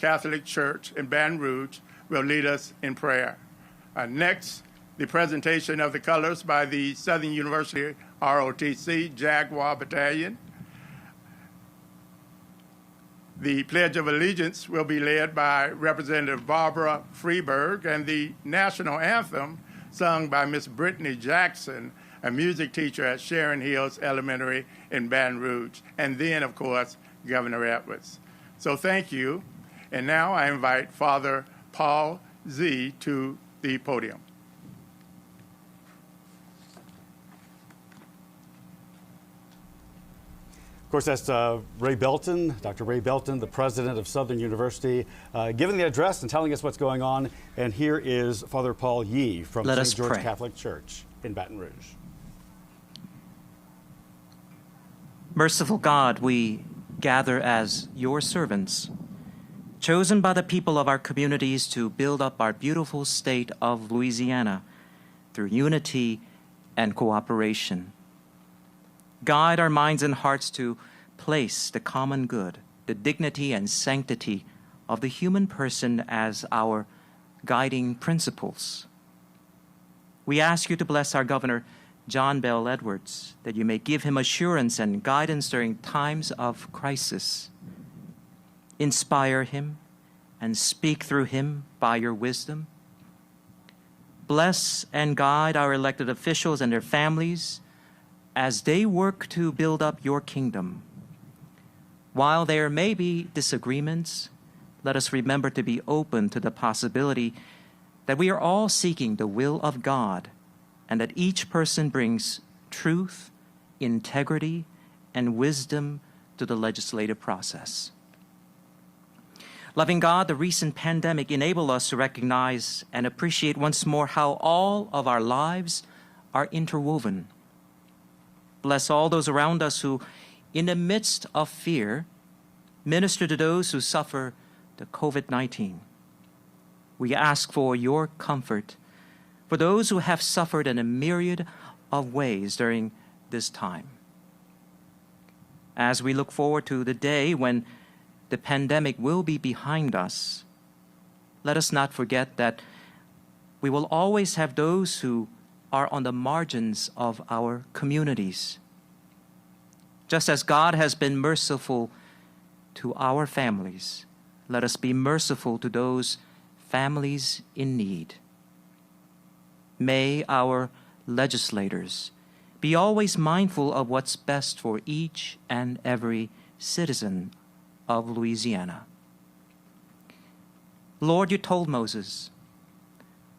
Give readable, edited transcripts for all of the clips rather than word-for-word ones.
Catholic Church in Baton Rouge will lead us in prayer. Next, the presentation of the colors by the Southern University ROTC Jaguar Battalion. The Pledge of Allegiance will be led by Representative Barbara Freeberg, and the national anthem sung by Miss Brittany Jackson, a music teacher at Sharon Hills Elementary in Baton Rouge, and then, of course, Governor Edwards. So thank you. And now I invite Father Paul Z. to the podium. Of course, that's Ray Belton, Dr. Ray Belton, the president of Southern University, giving the address and telling us what's going on. And here is Father Paul Yee from St. George Catholic Church in Baton Rouge. Merciful God, we gather as your servants, chosen by the people of our communities to build up our beautiful state of Louisiana through unity and cooperation. Guide our minds and hearts to place the common good, the dignity and sanctity of the human person as our guiding principles. We ask you to bless our Governor, John Bell Edwards, that you may give him assurance and guidance during times of crisis. Inspire him and speak through him by your wisdom. Bless and guide our elected officials and their families as they work to build up your kingdom. While there may be disagreements, let us remember to be open to the possibility that we are all seeking the will of God, and that each person brings truth, integrity, and wisdom to the legislative process. Loving God, the recent pandemic enabled us to recognize and appreciate once more how all of our lives are interwoven. Bless all those around us who, in the midst of fear, minister to those who suffer the COVID-19. We ask for your comfort for those who have suffered in a myriad of ways during this time. As we look forward to the day when the pandemic will be behind us, let us not forget that we will always have those who are on the margins of our communities. Just as God has been merciful to our families, let us be merciful to those families in need. May our legislators be always mindful of what's best for each and every citizen of Louisiana. Lord, you told Moses,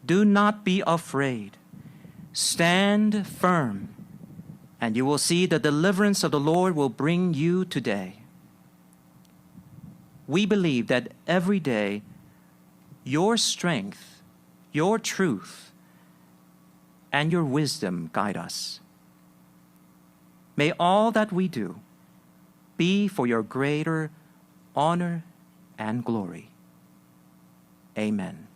"Do not be afraid. Stand firm, and you will see the deliverance of the Lord will bring you today." We believe that every day your strength, your truth, and your wisdom guide us. May all that we do be for your greater honor and glory. Amen.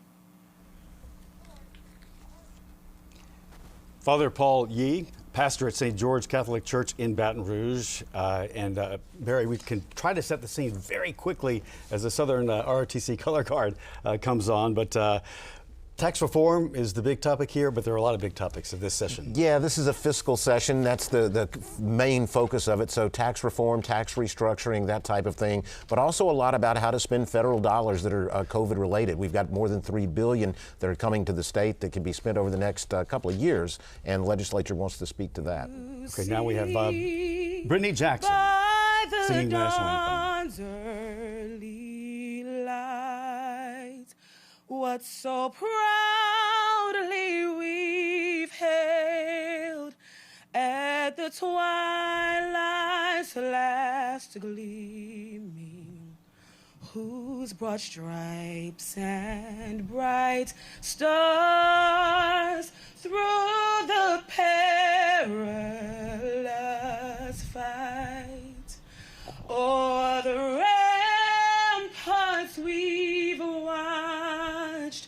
Father Paul Yee, pastor at St. George Catholic Church in Baton Rouge. Barry, we can try to set the scene very quickly as the Southern ROTC color guard comes on. But tax reform is the big topic here, but there are a lot of big topics of this session. Yeah, this is a fiscal session. That's the main focus of it. So tax reform, tax restructuring, that type of thing, but also a lot about how to spend federal dollars that are COVID related. We've got more than $3 billion that are coming to the state that can be spent over the next couple of years, and the legislature wants to speak to that. Okay, now we have Brittany Jackson singing the national anthem. Early light, what so proudly we've hailed at the twilight's last gleaming, whose broad stripes and bright stars through the perilous fight o'er the ramparts we've watched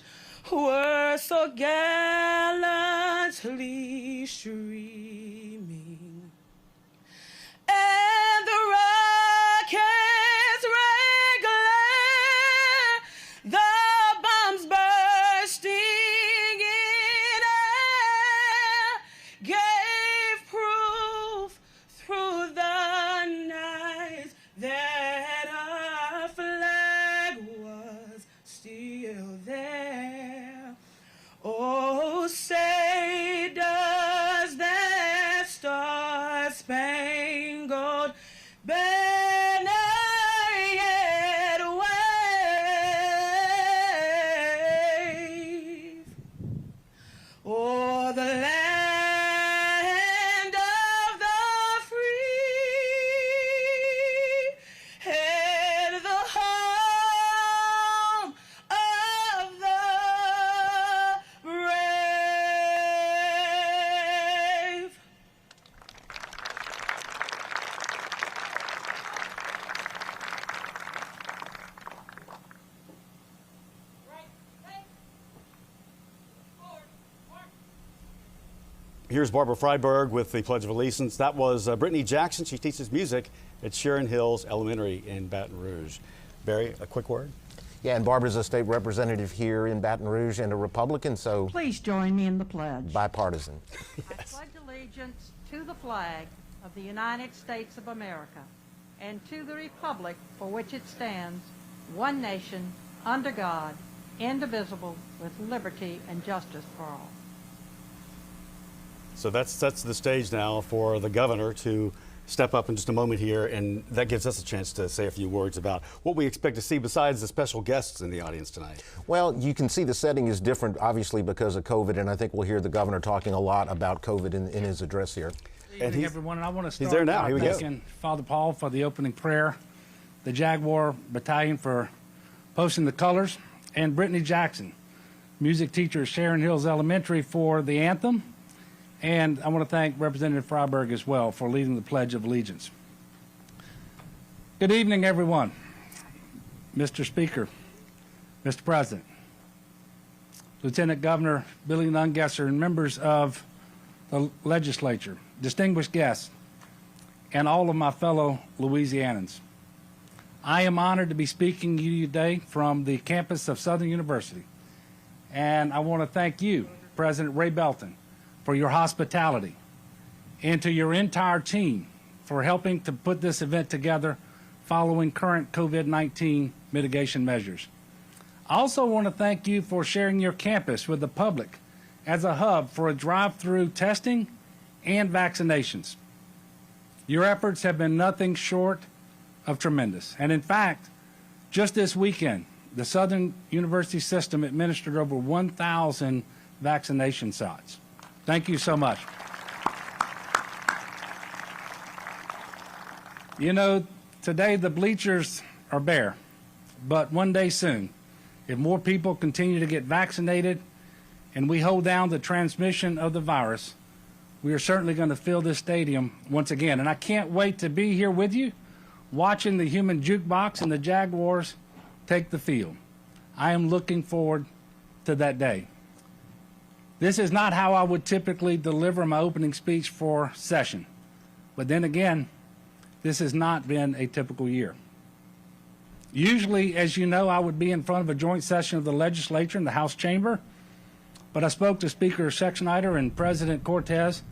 were so gallantly streaming, and the rocket's red glare Here's Barbara Freiberg with the Pledge of Allegiance. That was Brittany Jackson. She teaches music at Sharon Hills Elementary in Baton Rouge. Barry, a quick word? Yeah, and Barbara's a state representative here in Baton Rouge and a Republican, so Please join me in the pledge. bipartisan. I pledge allegiance to the flag of the United States of America and to the republic for which it stands, one nation, under God, indivisible, with liberty and justice for all. So that sets the stage now for the governor to step up in just a moment here, and that gives us a chance to say a few words about what we expect to see besides the special guests in the audience tonight. Well, you can see the setting is different, obviously, because of COVID, and I think we'll hear the governor talking a lot about COVID in his address here. Good evening, everyone, and I want to start there now. by Here we go. thanking Father Paul for the opening prayer, the Jaguar Battalion for posting the colors, and Brittany Jackson, music teacher at Sharon Hills Elementary, for the anthem. And I want to thank Representative Freiberg as well for leading the Pledge of Allegiance. Good evening, everyone. Mr. Speaker, Mr. President, Lieutenant Governor Billy Nungesser, and members of the Legislature, distinguished guests, and all of my fellow Louisianans. I am honored to be speaking to you today from the campus of Southern University. And I want to thank you, President Ray Belton, for your hospitality, and to your entire team for helping to put this event together following current COVID-19 mitigation measures. I also want to thank you for sharing your campus with the public as a hub for a drive-through testing and vaccinations. Your efforts have been nothing short of tremendous. And in fact, just this weekend, the Southern University system administered over 1,000 vaccination shots. Thank you so much. You know, today the bleachers are bare, but one day soon, if more people continue to get vaccinated and we hold down the transmission of the virus, we are certainly going to fill this stadium once again. And I can't wait to be here with you, watching the human jukebox and the Jaguars take the field. I am looking forward to that day. This is not how I would typically deliver my opening speech for session. But then again, this has not been a typical year. Usually, as you know, I would be in front of a joint session of the Legislature in the House chamber, but I spoke to Speaker Schexnayder and President Cortez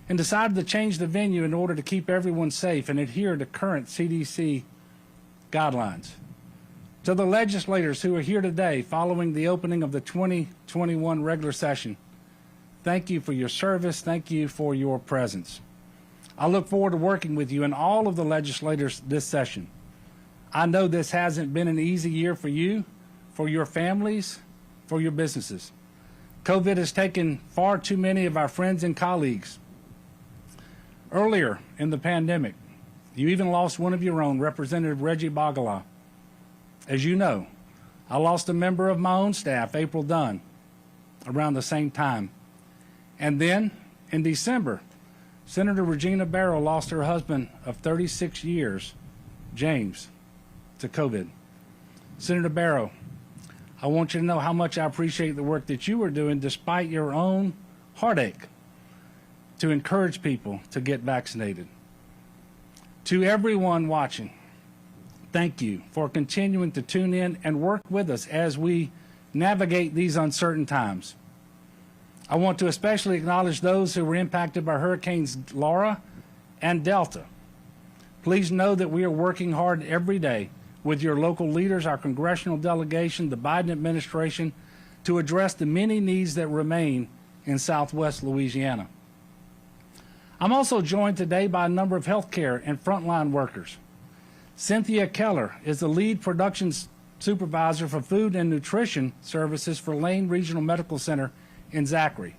and decided to change the venue in order to keep everyone safe and adhere to current CDC guidelines. To the legislators who are here today following the opening of the 2021 regular session, thank you for your service. Thank you for your presence. I look forward to working with you and all of the legislators this session. I know this hasn't been an easy year for you, for your families, for your businesses. COVID has taken far too many of our friends and colleagues. Earlier in the pandemic, you even lost one of your own, Representative Reggie Bagala. As you know, I lost a member of my own staff, April Dunn, around the same time. And then, in December, Senator Regina Barrow lost her husband of 36 years, James, to COVID. Senator Barrow, I want you to know how much I appreciate the work that you are doing despite your own heartache to encourage people to get vaccinated. To everyone watching, thank you for continuing to tune in and work with us as we navigate these uncertain times. I want to especially acknowledge those who were impacted by Hurricanes Laura and Delta. Please know that we are working hard every day with your local leaders, our congressional delegation, the Biden administration, to address the many needs that remain in Southwest Louisiana. I'm also joined today by a number of healthcare and frontline workers. Cynthia Keller is the lead production supervisor for food and nutrition services for Lane Regional Medical Center in Zachary.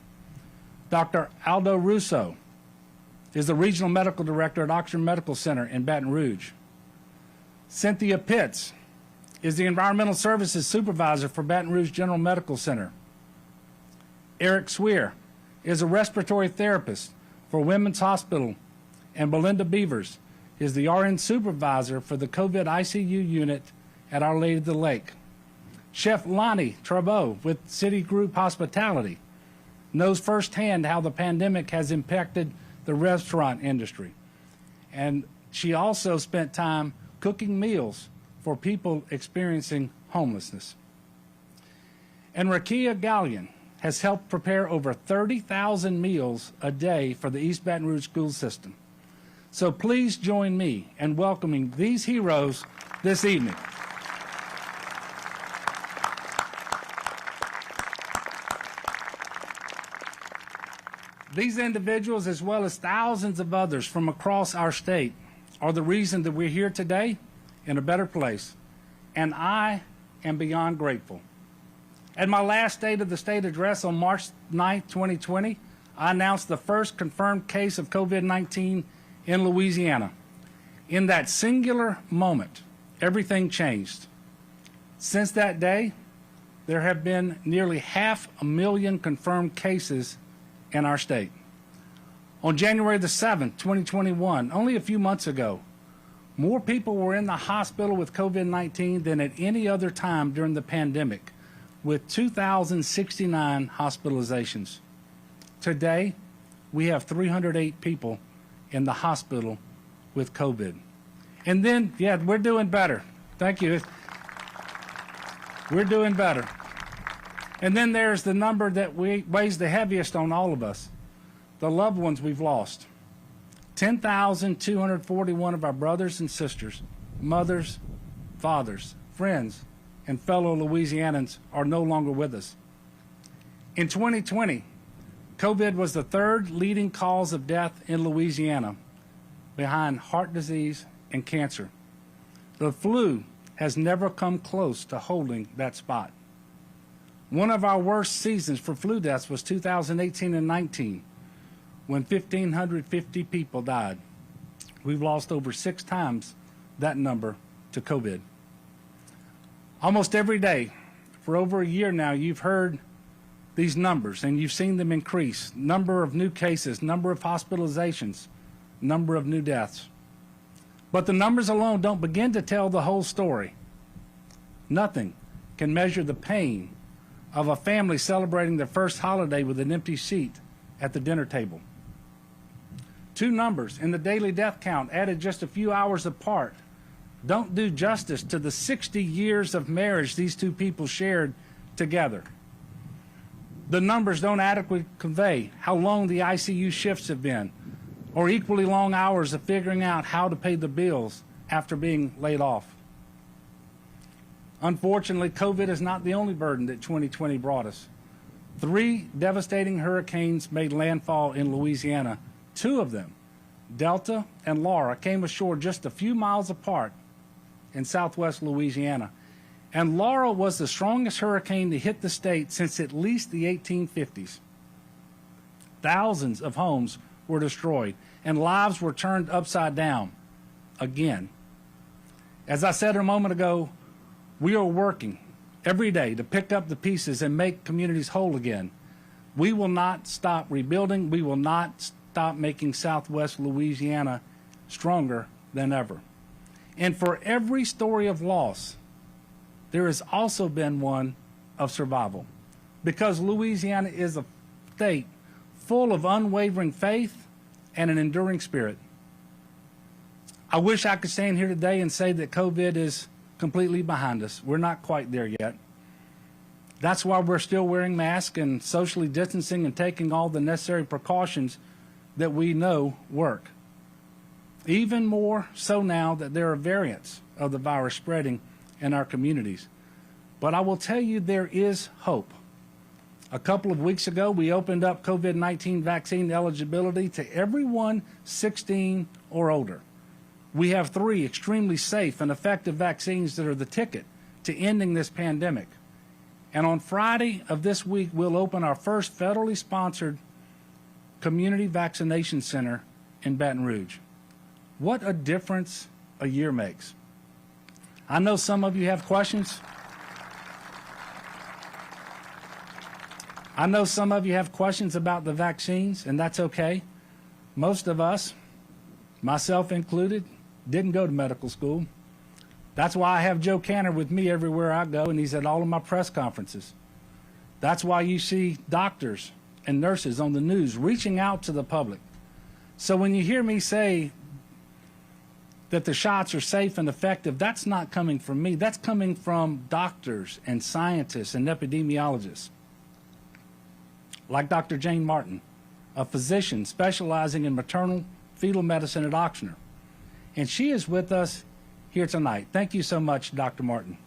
Dr. Aldo Russo is the regional medical director at Oxford Medical Center in Baton Rouge. Cynthia Pitts is the environmental services supervisor for Baton Rouge General Medical Center. Eric Swear is a respiratory therapist for Women's Hospital, and Belinda Beavers is the RN supervisor for the COVID ICU unit at Our Lady of the Lake. Chef Lonnie Trabeau with Citigroup Hospitality knows firsthand how the pandemic has impacted the restaurant industry. And she also spent time cooking meals for people experiencing homelessness. And Rakia Gallion has helped prepare over 30,000 meals a day for the East Baton Rouge school system. So please join me in welcoming these heroes this evening. These individuals, as well as thousands of others from across our state, are the reason that we're here today in a better place, and I am beyond grateful. At my last State of the State address on March 9, 2020, I announced the first confirmed case of COVID-19 in Louisiana. In that singular moment, everything changed. Since that day, there have been nearly 500,000 confirmed cases in our state. On January the 7th, 2021, only a few months ago, more people were in the hospital with COVID-19 than at any other time during the pandemic, with 2,069 hospitalizations. Today, we have 308 people in the hospital with COVID. And then, yeah, we're doing better. Thank you. We're doing better. And then there's the number that weighs the heaviest on all of us, the loved ones we've lost. 10,241 of our brothers and sisters, mothers, fathers, friends, and fellow Louisianans are no longer with us. In 2020, COVID was the third leading cause of death in Louisiana, behind heart disease and cancer. The flu has never come close to holding that spot. One of our worst seasons for flu deaths was 2018 and 19, when 1,550 people died. We've lost over 6 times that number to COVID. Almost every day, for over a year now, you've heard these numbers and you've seen them increase. Number of new cases, number of hospitalizations, number of new deaths. But the numbers alone don't begin to tell the whole story. Nothing can measure the pain of a family celebrating their first holiday with an empty seat at the dinner table. 2 numbers in the daily death count added just a few hours apart don't do justice to the 60 years of marriage these 2 people shared together. The numbers don't adequately convey how long the ICU shifts have been, or equally long hours of figuring out how to pay the bills after being laid off. Unfortunately, COVID is not the only burden that 2020 brought us. 3 devastating hurricanes made landfall in Louisiana. 2 of them, Delta and Laura, came ashore just a few miles apart in southwest Louisiana. And Laura was the strongest hurricane to hit the state since at least the 1850s. Thousands of homes were destroyed and lives were turned upside down again. As I said a moment ago, we are working every day to pick up the pieces and make communities whole again. We will not stop rebuilding. We will not stop making Southwest Louisiana stronger than ever. And for every story of loss, there has also been one of survival, because Louisiana is a state full of unwavering faith and an enduring spirit. I wish I could stand here today and say that COVID is completely behind us. We're not quite there yet. That's why we're still wearing masks and socially distancing and taking all the necessary precautions that we know work. Even more so now that there are variants of the virus spreading in our communities. But I will tell you, there is hope. A couple of weeks ago, we opened up COVID-19 vaccine eligibility to everyone 16 or older. We have 3 extremely safe and effective vaccines that are the ticket to ending this pandemic. And on Friday of this week, we'll open our first federally sponsored community vaccination center in Baton Rouge. What a difference a year makes. I know some of you have questions. I know some of you have questions about the vaccines, and that's okay. Most of us, myself included, didn't go to medical school. That's why I have Joe Cantor with me everywhere I go, and he's at all of my press conferences. That's why you see doctors and nurses on the news reaching out to the public. So when you hear me say that the shots are safe and effective, that's not coming from me. That's coming from doctors and scientists and epidemiologists, like Dr. Jane Martin, a physician specializing in maternal fetal medicine at Ochsner. And she is with us here tonight. Thank you so much, Dr. Martin.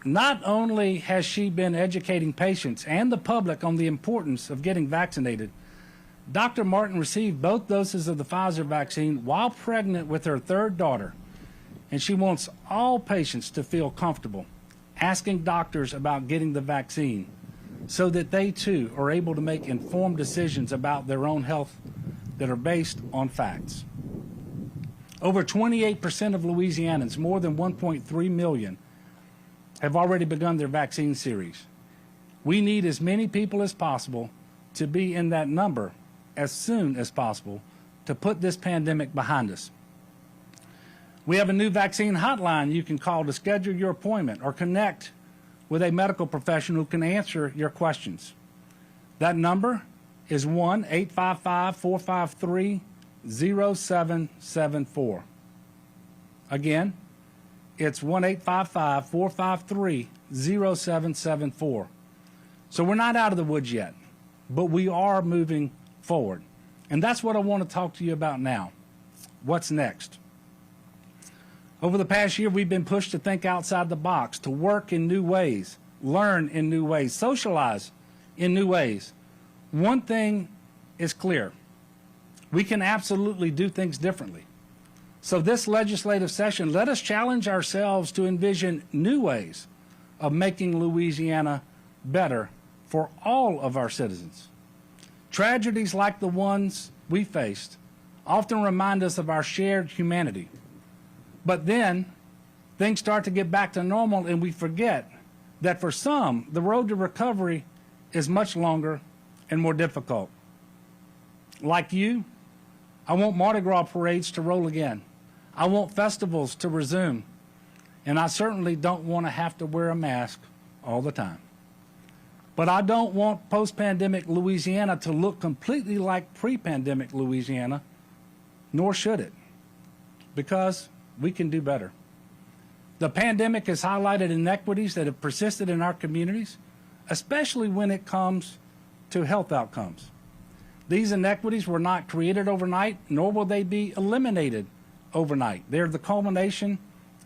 Not only has she been educating patients and the public on the importance of getting vaccinated, Dr. Martin received both doses of the Pfizer vaccine while pregnant with her third daughter, and she wants all patients to feel comfortable asking doctors about getting the vaccine so that they too are able to make informed decisions about their own health that are based on facts. Over 28% of Louisianans, more than 1.3 million, have already begun their vaccine series. We need as many people as possible to be in that number as soon as possible to put this pandemic behind us. We have a new vaccine hotline you can call to schedule your appointment or connect with a medical professional who can answer your questions. That number is 1-855-453-0774. Again, it's 1-855-453-0774. So we're not out of the woods yet, but we are moving forward. And that's what I want to talk to you about now. What's next? Over the past year, we've been pushed to think outside the box, to work in new ways, learn in new ways, socialize in new ways. One thing is clear. We can absolutely do things differently. So this legislative session, let us challenge ourselves to envision new ways of making Louisiana better for all of our citizens. Tragedies like the ones we faced often remind us of our shared humanity. But then things start to get back to normal and we forget that for some, the road to recovery is much longer and more difficult. Like you, I want Mardi Gras parades to roll again. I want festivals to resume. And I certainly don't want to have to wear a mask all the time. But I don't want post-pandemic Louisiana to look completely like pre-pandemic Louisiana, nor should it, because we can do better. The pandemic has highlighted inequities that have persisted in our communities, especially when it comes to health outcomes. These inequities were not created overnight, nor will they be eliminated overnight. They're the culmination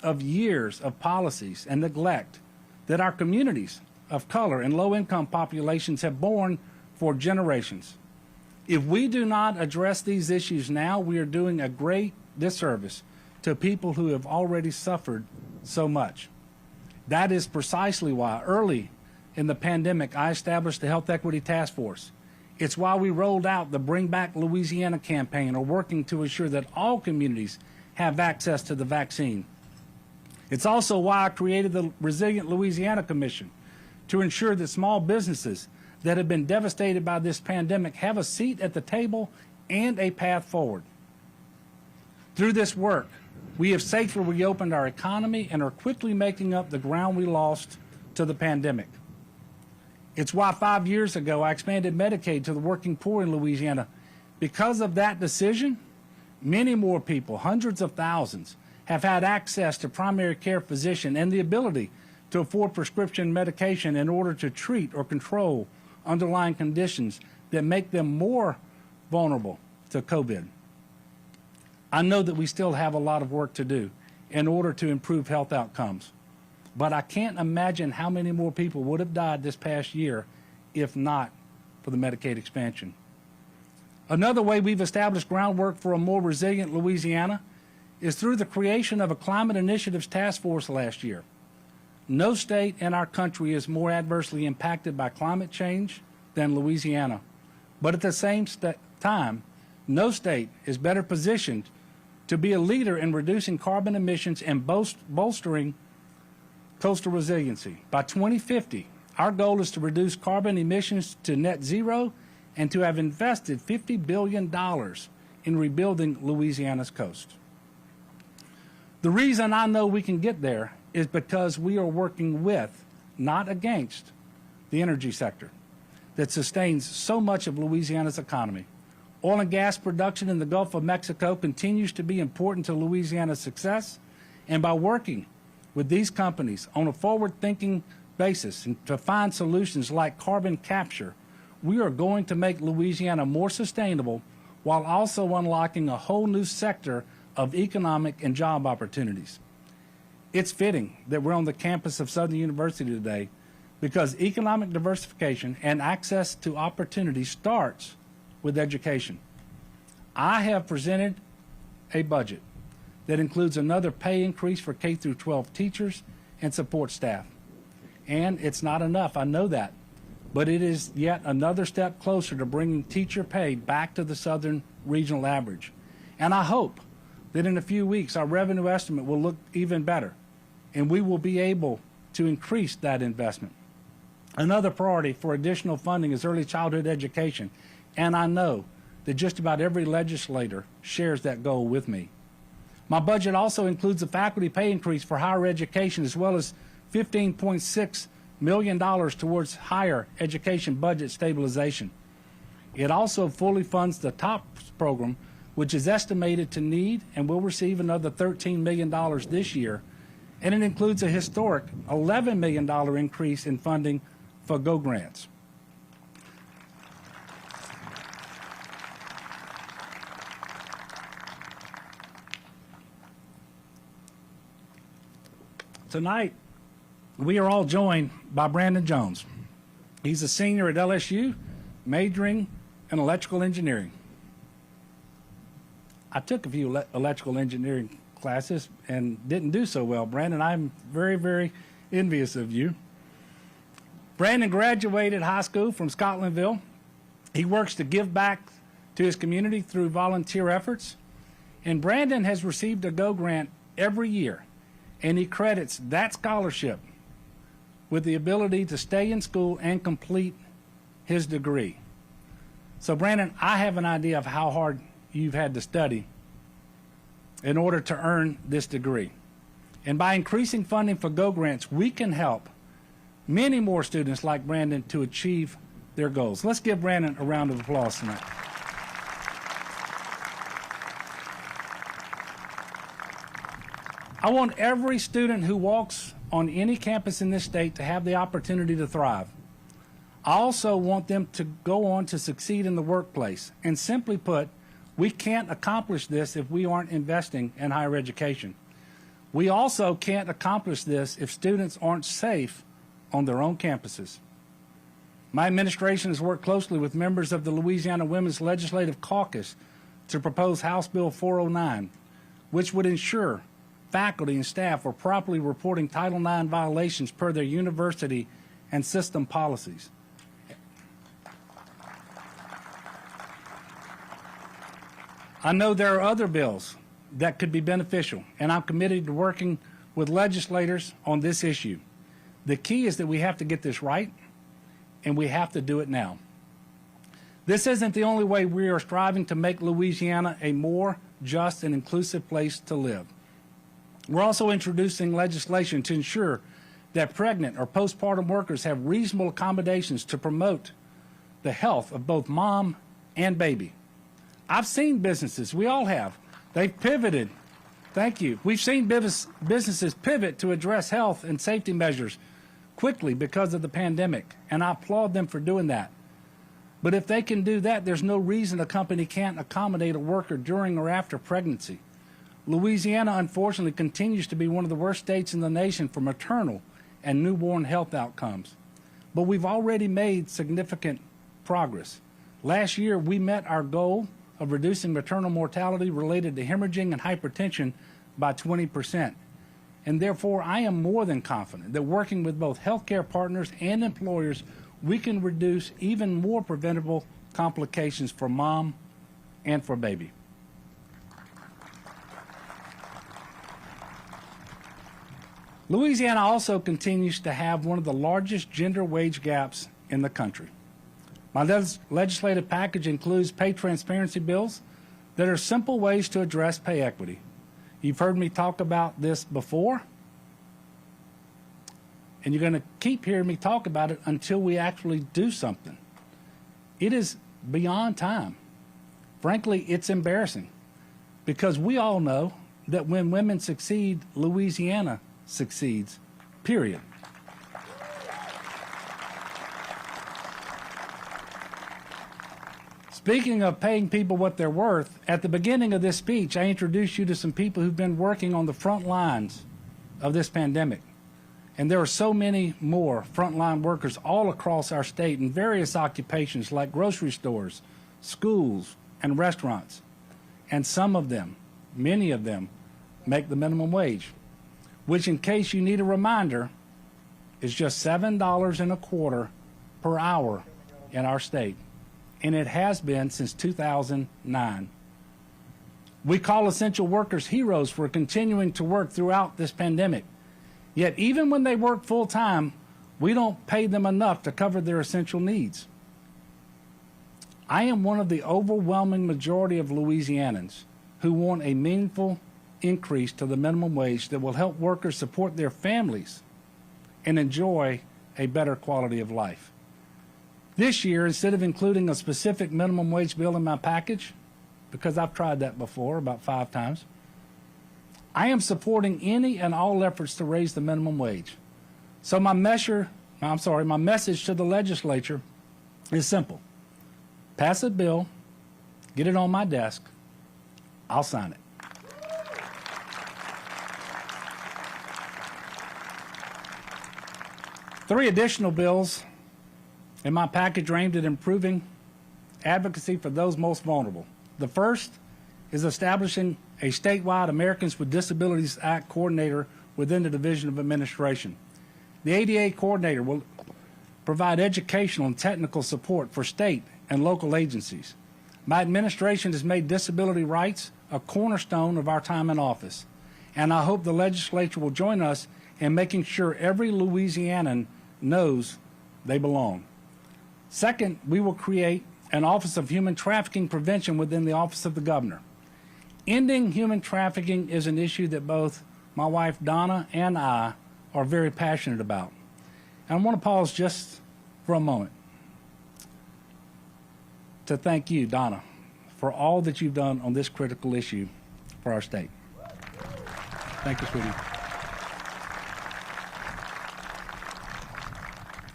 of years of policies and neglect that our communities of color and low-income populations have borne for generations. If we do not address these issues now, we are doing a great disservice to people who have already suffered so much. That is precisely why early in the pandemic I established the Health Equity Task Force. It's why we rolled out the Bring Back Louisiana campaign, or working to ensure that all communities have access to the vaccine. It's also why I created the Resilient Louisiana Commission, to ensure that small businesses that have been devastated by this pandemic have a seat at the table and a path forward. Through this work, we have safely reopened our economy and are quickly making up the ground we lost to the pandemic. It's why 5 years ago I expanded Medicaid to the working poor in Louisiana. Because of that decision, many more people, hundreds of thousands, have had access to primary care physician and the ability to afford prescription medication in order to treat or control underlying conditions that make them more vulnerable to COVID. I know that we still have a lot of work to do in order to improve health outcomes, but I can't imagine how many more people would have died this past year if not for the Medicaid expansion. Another way we've established groundwork for a more resilient Louisiana is through the creation of a Climate Initiatives Task Force last year. No state in our country is more adversely impacted by climate change than Louisiana. But at the same time, no state is better positioned to be a leader in reducing carbon emissions and bolstering coastal resiliency. By 2050, our goal is to reduce carbon emissions to net zero and to have invested $50 billion in rebuilding Louisiana's coast. The reason I know we can get there is because we are working with, not against, the energy sector that sustains so much of Louisiana's economy. Oil and gas production in the Gulf of Mexico continues to be important to Louisiana's success, and by working with these companies on a forward-thinking basis and to find solutions like carbon capture, we are going to make Louisiana more sustainable while also unlocking a whole new sector of economic and job opportunities. It's fitting that we're on the campus of Southern University today because economic diversification and access to opportunity starts with education. I have presented a budget that includes another pay increase for K-12 teachers and support staff. And it's not enough, I know that, but it is yet another step closer to bringing teacher pay back to the Southern regional average. And I hope that in a few weeks our revenue estimate will look even better and we will be able to increase that investment. Another priority for additional funding is early childhood education, and I know that just about every legislator shares that goal with me. My budget also includes a faculty pay increase for higher education as well as $15.6 million towards higher education budget stabilization. It also fully funds the TOPS program, which is estimated to need and will receive another $13 million this year, and it includes a historic $11 million increase in funding for GO grants. Tonight, we are all joined by Brandon Jones. He's a senior at LSU, majoring in electrical engineering. I took a few electrical engineering classes and didn't do so well, Brandon. I'm very, very envious of you. Brandon graduated high school from Scotlandville. He works to give back to his community through volunteer efforts. And Brandon has received a GO grant every year, and he credits that scholarship with the ability to stay in school and complete his degree. So Brandon, I have an idea of how hard you've had to study in order to earn this degree. And by increasing funding for GO grants, we can help many more students like Brandon to achieve their goals. Let's give Brandon a round of applause tonight. I want every student who walks on any campus in this state to have the opportunity to thrive. I also want them to go on to succeed in the workplace. And simply put, we can't accomplish this if we aren't investing in higher education. We also can't accomplish this if students aren't safe on their own campuses. My administration has worked closely with members of the Louisiana Women's Legislative Caucus to propose House Bill 409, which would ensure faculty and staff are properly reporting Title IX violations per their university and system policies. I know there are other bills that could be beneficial, and I'm committed to working with legislators on this issue. The key is that we have to get this right, and we have to do it now. This isn't the only way we are striving to make Louisiana a more just and inclusive place to live. We're also introducing legislation to ensure that pregnant or postpartum workers have reasonable accommodations to promote the health of both mom and baby. I've seen businesses, we all have, they've pivoted. Thank you. We've seen businesses pivot to address health and safety measures quickly because of the pandemic, and I applaud them for doing that. But if they can do that, there's no reason a company can't accommodate a worker during or after pregnancy. Louisiana, unfortunately, continues to be one of the worst states in the nation for maternal and newborn health outcomes. But we've already made significant progress. Last year, we met our goal of reducing maternal mortality related to hemorrhaging and hypertension by 20%. And therefore, I am more than confident that working with both healthcare partners and employers, we can reduce even more preventable complications for mom and for baby. Louisiana also continues to have one of the largest gender wage gaps in the country. My legislative package includes pay transparency bills that are simple ways to address pay equity. You've heard me talk about this before. and you're going to keep hearing me talk about it until we actually do something. It is beyond time. Frankly, it's embarrassing because we all know that when women succeed, Louisiana succeeds, period. Speaking of paying people what they're worth, at the beginning of this speech, I introduced you to some people who've been working on the front lines of this pandemic. And there are so many more frontline workers all across our state in various occupations like grocery stores, schools, and restaurants. And some of them, many of them, make the minimum wage, which, in case you need a reminder, is just $7.25 per hour in our state. And it has been since 2009. We call essential workers heroes for continuing to work throughout this pandemic. Yet even when they work full time, we don't pay them enough to cover their essential needs. I am one of the overwhelming majority of Louisianans who want a meaningful increase to the minimum wage that will help workers support their families and enjoy a better quality of life. This year, instead of including a specific minimum wage bill in my package, because I've tried that before about 5 times, I am supporting any and all efforts to raise the minimum wage. So my message to the legislature is simple. Pass a bill, get it on my desk, I'll sign it. Three additional bills in my package are aimed at improving advocacy for those most vulnerable. The first is establishing a statewide Americans with Disabilities Act coordinator within the Division of Administration. The ADA coordinator will provide educational and technical support for state and local agencies. My administration has made disability rights a cornerstone of our time in office, and I hope the legislature will join us in making sure every Louisianan knows they belong. Second, we will create an Office of Human Trafficking Prevention within the Office of the Governor. Ending human trafficking is an issue that both my wife Donna and I are very passionate about. And I want to pause just for a moment to thank you, Donna, for all that you've done on this critical issue for our state. Thank you, sweetie.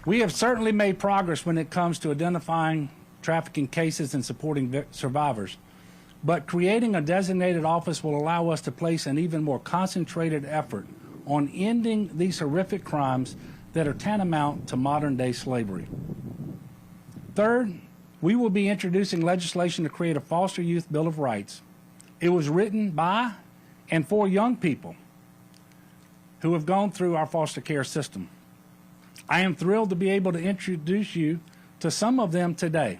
We have certainly made progress when it comes to identifying trafficking cases and supporting survivors, but creating a designated office will allow us to place an even more concentrated effort on ending these horrific crimes that are tantamount to modern-day slavery. Third, we will be introducing legislation to create a Foster Youth Bill of Rights. It was written by and for young people who have gone through our foster care system. I am thrilled to be able to introduce you to some of them today.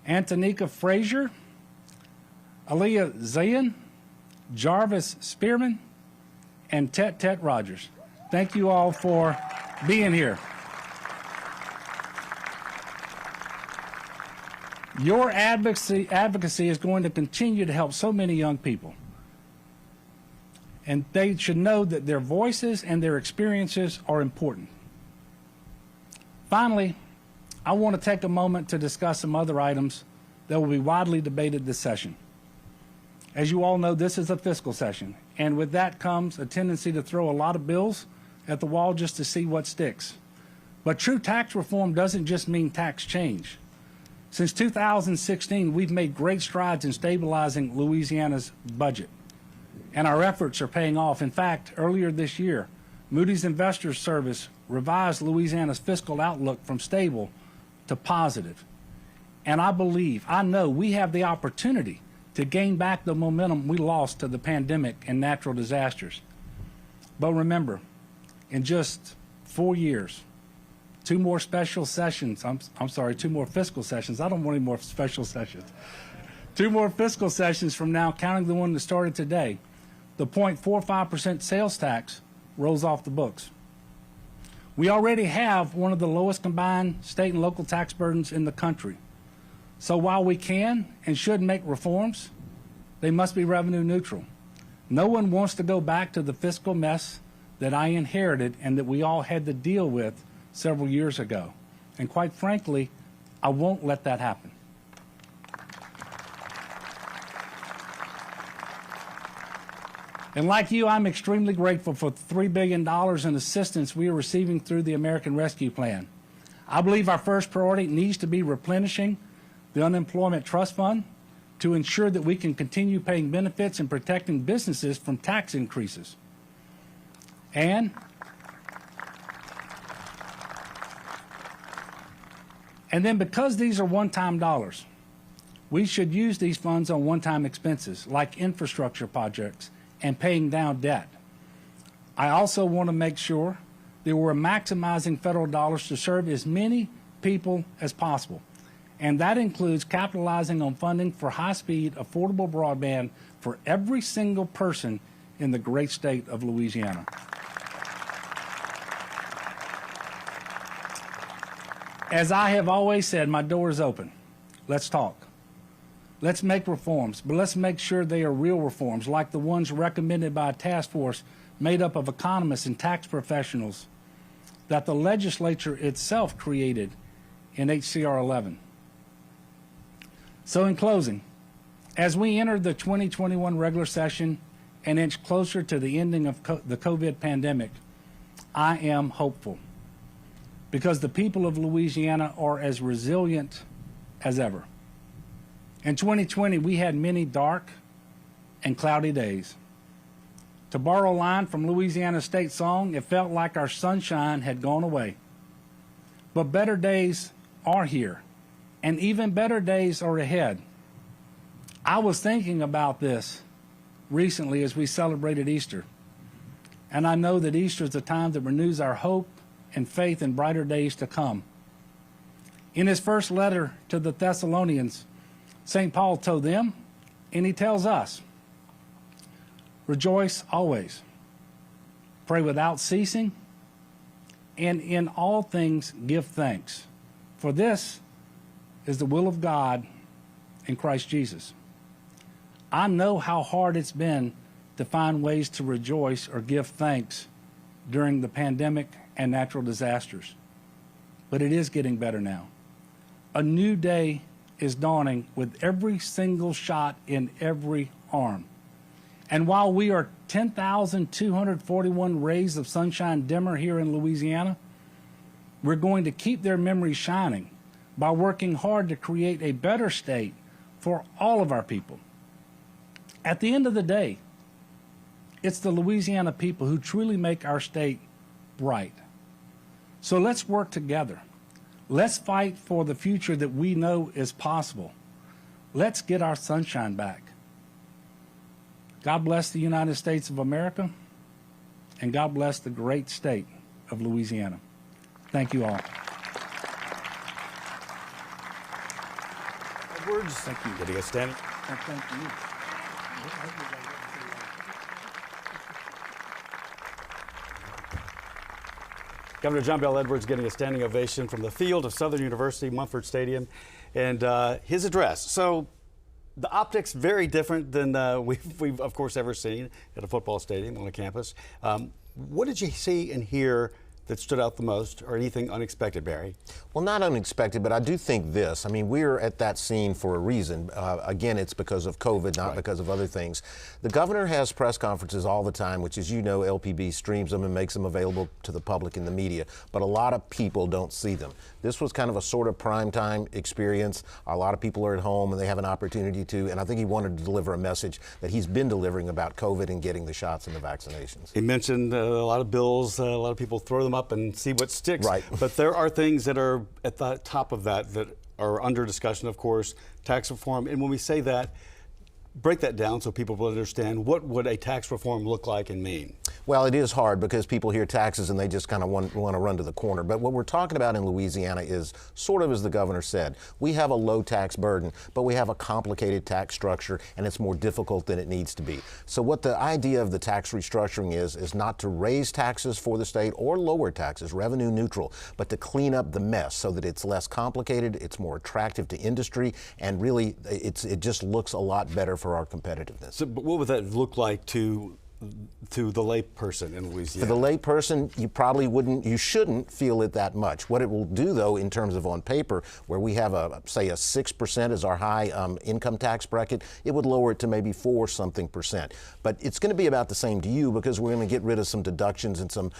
Antonika Frazier, Aaliyah Zayn, Jarvis Spearman, and Tet Rogers. Thank you all for being here. Your advocacy is going to continue to help so many young people. And they should know that their voices and their experiences are important. Finally, I want to take a moment to discuss some other items that will be widely debated this session. As you all know, this is a fiscal session, and with that comes a tendency to throw a lot of bills at the wall just to see what sticks. But true tax reform doesn't just mean tax change. Since 2016, we've made great strides in stabilizing Louisiana's budget, and our efforts are paying off. In fact, earlier this year, Moody's Investors Service revised Louisiana's fiscal outlook from stable to positive. And I know we have the opportunity to gain back the momentum we lost to the pandemic and natural disasters. But remember, in just 4 years, 2 more special sessions, two more fiscal sessions. I don't want any more special sessions. 2 more fiscal sessions from now, counting the one that started today, the 0.45% sales tax rolls off the books. We already have one of the lowest combined state and local tax burdens in the country. So while we can and should make reforms, they must be revenue neutral. No one wants to go back to the fiscal mess that I inherited and that we all had to deal with several years ago. And quite frankly, I won't let that happen. And like you, I'm extremely grateful for the $3 billion in assistance we are receiving through the American Rescue Plan. I believe our first priority needs to be replenishing the Unemployment Trust Fund to ensure that we can continue paying benefits and protecting businesses from tax increases. And then because these are one-time dollars, we should use these funds on one-time expenses like infrastructure projects and paying down debt. I also want to make sure that we're maximizing federal dollars to serve as many people as possible. And that includes capitalizing on funding for high-speed, affordable broadband for every single person in the great state of Louisiana. As I have always said, my door is open. Let's talk. Let's make reforms, but let's make sure they are real reforms, like the ones recommended by a task force made up of economists and tax professionals that the legislature itself created in HCR 11. So in closing, as we enter the 2021 regular session and inch closer to the ending of the COVID pandemic, I am hopeful because the people of Louisiana are as resilient as ever. In 2020, we had many dark and cloudy days. To borrow a line from Louisiana State song, it felt like our sunshine had gone away. But better days are here, and even better days are ahead. I was thinking about this recently as we celebrated Easter, and I know that Easter is a time that renews our hope and faith in brighter days to come. In his first letter to the Thessalonians, St. Paul told them, and he tells us, rejoice always, pray without ceasing, and in all things give thanks, for this is the will of God in Christ Jesus. I know how hard it's been to find ways to rejoice or give thanks during the pandemic and natural disasters, but it is getting better now. A new day is dawning with every single shot in every arm. And while we are 10,241 rays of sunshine dimmer here in Louisiana, we're going to keep their memories shining by working hard to create a better state for all of our people. At the end of the day, it's the Louisiana people who truly make our state bright. So let's work together. Let's fight for the future that we know is possible. Let's get our sunshine back. God bless the United States of America, and God bless the great state of Louisiana. Thank you all. Edwards, thank you. Getting us standing. Thank you. Governor John Bel Edwards getting a standing ovation from the field of Southern University, Mumford Stadium, and his address. So the optics very different than we've of course ever seen at a football stadium on a campus. What did you see and hear that stood out the most, or anything unexpected, Barry? Well, not unexpected, but I do think this. I mean, we're at that scene for a reason. Again, it's because of COVID, not because of other things. The governor has press conferences all the time, which, as you know, LPB streams them and makes them available to the public and the media, but a lot of people don't see them. This was kind of a sort of primetime experience. A lot of people are at home and they have an opportunity to, and I think he wanted to deliver a message that he's been delivering about COVID and getting the shots and the vaccinations. He mentioned a lot of bills, a lot of people throw them up and see what sticks. Right. But there are things that are at the top of that are under discussion, of course, tax reform. And when we say that, break that down so people will understand what would a tax reform look like and mean. Well, it is hard because people hear taxes and they just kind of want to run to the corner. But what we're talking about in Louisiana is sort of as the governor said. We have a low tax burden, but we have a complicated tax structure and it's more difficult than it needs to be. So what the idea of the tax restructuring is not to raise taxes for the state or lower taxes, revenue neutral, but to clean up the mess so that it's less complicated, it's more attractive to industry, and really it just looks a lot better for our competitiveness. So, but what would that look like to to the lay person in Louisiana? For the lay person, you shouldn't feel it that much. What it will do, though, in terms of on paper, where we have say a 6% as our high income tax bracket, it would lower it to maybe 4-something%. But it's going to be about the same to you, because we're going to get rid of some deductions and some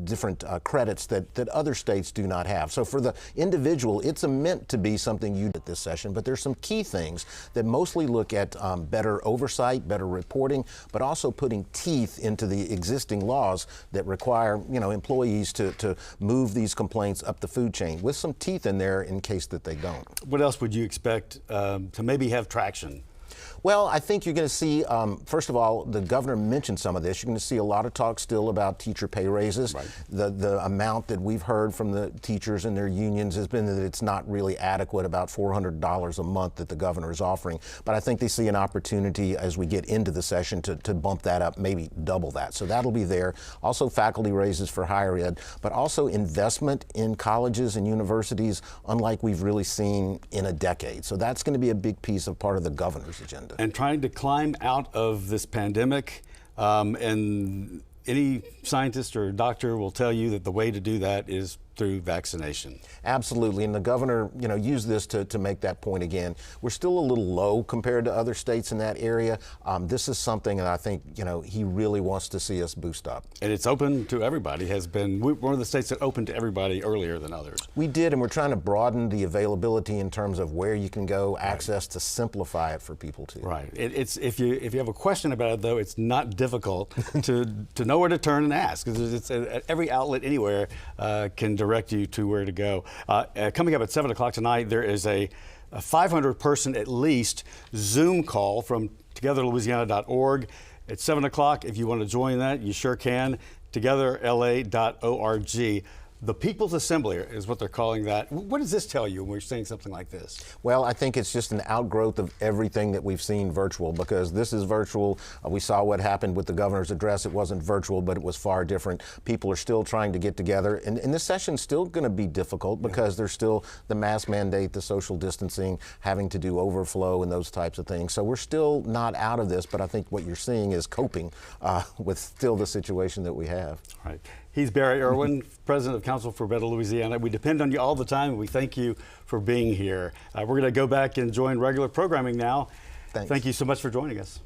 different credits that other states do not have. So for the individual, it's meant to be something you did at this session, but there's some key things that mostly look at better oversight, better reporting, but also putting teeth into the existing laws that require, employees to move these complaints up the food chain, with some teeth in there in case that they don't. What else would you expect to maybe have traction? Well, I think you're going to see, first of all, the governor mentioned some of this. You're going to see a lot of talk still about teacher pay raises. Right. The amount that we've heard from the teachers and their unions has been that it's not really adequate, about $400 a month that the governor is offering. But I think they see an opportunity as we get into the session to bump that up, maybe double that. So that'll be there. Also faculty raises for higher ed, but also investment in colleges and universities, unlike we've really seen in a decade. So that's going to be a big piece of part of the governor's agenda. And trying to climb out of this pandemic, and any scientist or doctor will tell you that the way to do that is through vaccination. Absolutely, and the governor, used this to make that point again. We're still a little low compared to other states in that area. This is something that I think, he really wants to see us boost up. And it's open to everybody. Has been one of the states that opened to everybody earlier than others. We did, and we're trying to broaden the availability in terms of where you can go, access, to simplify it for people too. Right. It's if you have a question about it, though, it's not difficult to know where to turn and ask. It's every outlet anywhere can direct you to where to go. Coming up at 7 o'clock tonight, there is a 500-person at least Zoom call from togetherlouisiana.org. At 7 o'clock, if you want to join that, you sure can. togetherla.org. The People's Assembly is what they're calling that. What does this tell you when we're saying something like this? Well, I think it's just an outgrowth of everything that we've seen virtual, because this is virtual. We saw what happened with the governor's address. It wasn't virtual, but it was far different. People are still trying to get together. And this session's still going to be difficult because there's still the mask mandate, the social distancing, having to do overflow and those types of things. So we're still not out of this, but I think what you're seeing is coping with still the situation that we have. All right. He's Barry Erwin, President of Council for Better Louisiana. We depend on you all the time, and we thank you for being here. We're going to go back and join regular programming now. Thanks. Thank you so much for joining us.